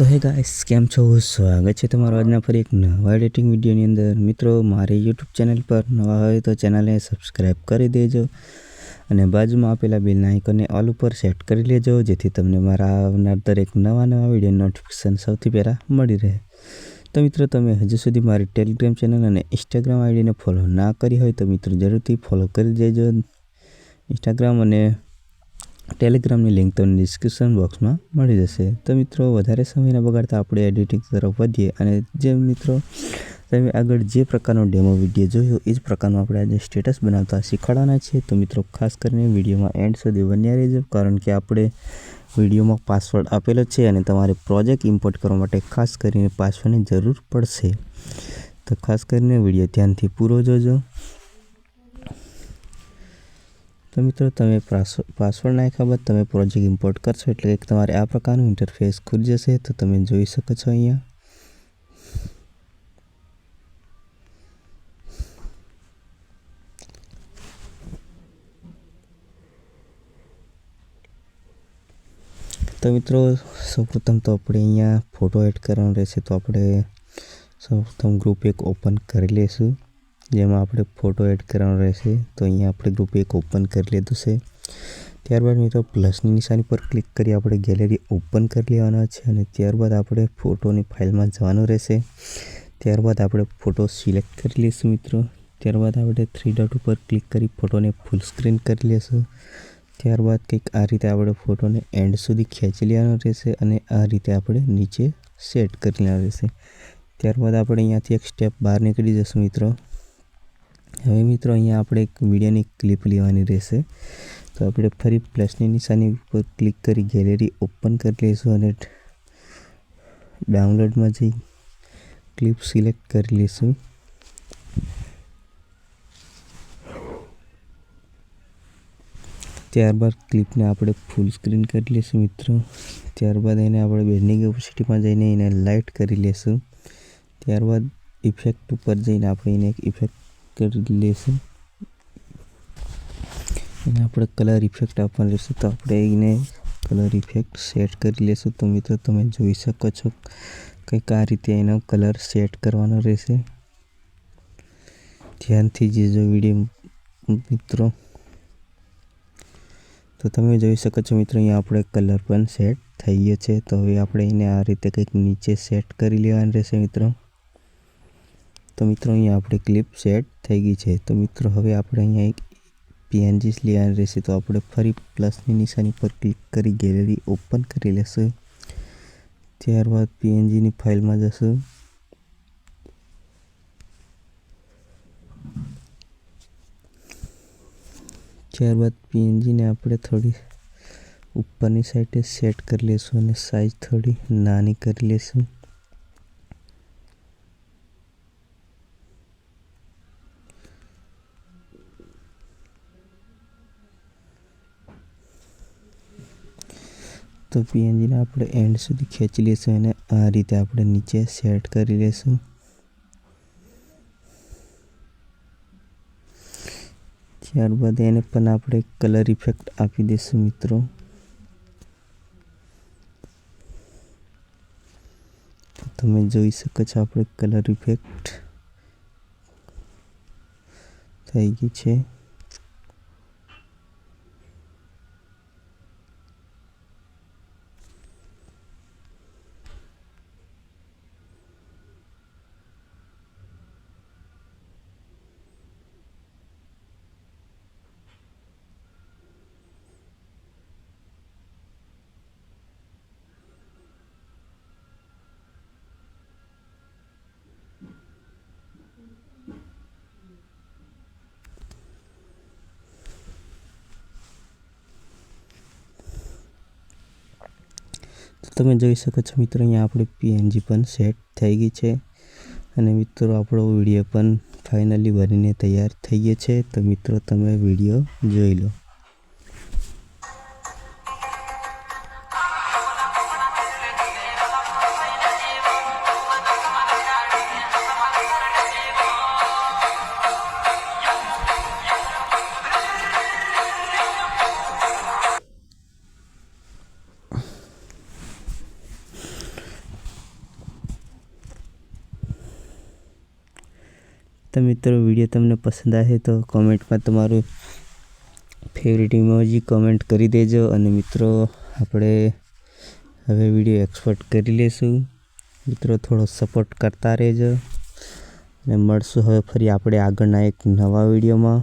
તો હે ગાઈસ, કેમ છો? સ્વાગત છે તમારું આજના ફરી એક નવા એડિટિંગ વિડીયોની અંદર. મિત્રો, મારી યુટ્યુબ ચેનલ પર નવા હોય તો ચેનલને સબસ્ક્રાઈબ કરી દેજો અને બાજુમાં આપેલા બેલના આઇકોનને ઓલ ઉપર સેટ કરી લેજો, જેથી તમને મારા આવનાર દરેક નવા વિડીયો નોટિફિકેશન સૌથી પહેલાં મળી રહે. તો મિત્રો, તમે હજુ સુધી મારી ટેલિગ્રામ ચેનલ અને ઇન્સ્ટાગ્રામ આઈડીને ફોલો ના કરી હોય તો મિત્રો જરૂરથી ફોલો કરી દેજો. ઇન્સ્ટાગ્રામ અને ટેલિગ્રામની લિંક તમને ડિસ્ક્રિપ્શન બોક્સમાં મળી જશે. તો મિત્રો, વધારે સમય ન બગાડતા આપણે એડિટિંગ તરફ વધીએ. અને જે મિત્રો તમે આગળ જે પ્રકારનો ડેમો વિડીયો જોયો એ જ પ્રકારનો આપણે આજે સ્ટેટસ બનાવતા શીખવાડવાના છે. તો મિત્રો, ખાસ કરીને વિડીયોમાં એન્ડ સુધી બન્યા રહેજો, કારણ કે આપણે વિડીયોમાં પાસવર્ડ આપેલો છે અને તમારે પ્રોજેક્ટ ઇમ્પોર્ટ કરવા માટે ખાસ કરીને પાસવર્ડની જરૂર પડશે. તો ખાસ કરીને વિડીયો ધ્યાનથી પૂરો જોજો. તો મિત્રો, તમે પાસવર્ડ નાખ્યા બાદ તમે પ્રોજેક્ટ ઇમ્પોર્ટ કરશો એટલે કે તમારે આ પ્રકારનું ઇન્ટરફેસ ખુલી જશે. તો તમે જોઈ શકો છો અહીંયા. તો મિત્રો, સૌપ્રથમ તો આપણે અહીંયા ફોટો એડ કરવાનો રહેશે. તો આપણે સૌપ્રથમ ગ્રુપ એક ઓપન કરી લઈશું, જેમાં આપણે ફોટો એડ કરવાનો રહેશે. તો અહીંયા આપણે ગ્રુપ એક ઓપન કરી લીધું છે. ત્યારબાદ મિત્રો, પ્લસની નિશાની પર ક્લિક કરી આપણે ગેલેરી ઓપન કરી લેવાના છે અને ત્યારબાદ આપણે ફોટોની ફાઇલમાં જવાનું રહેશે. ત્યારબાદ આપણે ફોટો સિલેક્ટ કરી લઈશું મિત્રો. ત્યારબાદ આપણે 3 ડોટ ઉપર ક્લિક કરી ફોટોને ફૂલ સ્ક્રીન કરી લઈશું. ત્યારબાદ કંઈક આ રીતે આપણે ફોટોને એન્ડ સુધી ખેંચી લેવાનો રહેશે અને આ રીતે આપણે નીચે સેટ કરી લેવાનો રહેશે. ત્યારબાદ આપણે અહીંયાથી એક સ્ટેપ બહાર નીકળી જશું મિત્રો. હવે મિત્રો, અહીંયા આપણે એક વિડીયોની ક્લિપ લેવાની રહેશે. તો આપણે ફરી પ્લસની નિશાની ઉપર ક્લિક કરી ગેલેરી ઓપન કરી લઈશું અને ડાઉનલોડમાં જઈ ક્લિપ સિલેક્ટ કરી લઈશું. ત્યારબાદ ક્લિપને આપણે ફૂલ સ્ક્રીન કરી લઈશું મિત્રો. ત્યારબાદ એને આપણે બેન્ડિંગ ઓપેસિટીમાં જઈને એને લાઇટ કરી લઈશું. ત્યારબાદ ઇફેક્ટ ઉપર જઈને આપણે એને એક ઇફેક્ટ કરી લઈશું. એને આપણે કલર ઇફેક્ટ આપવાનું રહેશે. તો આપણે એને કલર ઇફેક્ટ સેટ કરી લઈશું. તો મિત્રો, તમે જોઈ શકો છો કંઈક આ રીતે એનો કલર સેટ કરવાનો રહેશે. ધ્યાનથી જોજો વિડીયો મિત્રો. તો તમે જોઈ શકો છો મિત્રો, અહીંયા આપણે કલર પણ સેટ થઈ ગયો છે. તો હવે આપણે એને આ રીતે કંઈક નીચે સેટ કરી લેવાનું રહેશે મિત્રો. તો મિત્રો, અહીંયા આપણી ક્લિપ સેટ થઈ ગઈ છે. તો મિત્રો, હવે આપણે અહીંયા એક PNG લેવાની રહેશે. તો આપણે ફરી પ્લસની નિશાની પર ક્લિક કરી ગેલેરી ઓપન કરી લેશું. ત્યારબાદ PNGની ફાઇલમાં જશું. ત્યારબાદ PNGને આપણે થોડી ઉપરની સાઈડે સેટ કરી લઈશું અને સાઈઝ થોડી નાની કરી લઈશું. તો PNGને આપણે એન્ડ સુધી ખેંચી લઈશું અને આ રીતે આપણે નીચે સેટ કરી લઈશું. ત્યારબાદ એને પણ આપણે કલર ઇફેક્ટ આપી દઈશું મિત્રો. તો તમે જોઈ શકો છો આપણે કલર ઇફેક્ટ થઈ ગઈ છે. તમે જોઈ શકો છો મિત્રો, અહીંયા આપણી પીએનજી પણ સેટ થઈ ગઈ છે અને મિત્રો આપણો વિડીયો પણ ફાઇનલી બનીને તૈયાર થઈ ગયો છે. તો મિત્રો તમે વિડીયો જોઈ લો. તો મિત્રો વિડીયો તમને પસંદ આવે તો કોમેન્ટમાં તમારું ફેવરેટ ઇમોજી કોમેન્ટ કરી દેજો. અને મિત્રો આપણે હવે વિડીયો એક્સપોર્ટ કરી લેશું. મિત્રો થોડો સપોર્ટ કરતા રહેજો અને મળશું હવે ફરી આપણે આગળના એક નવા વિડીયોમાં.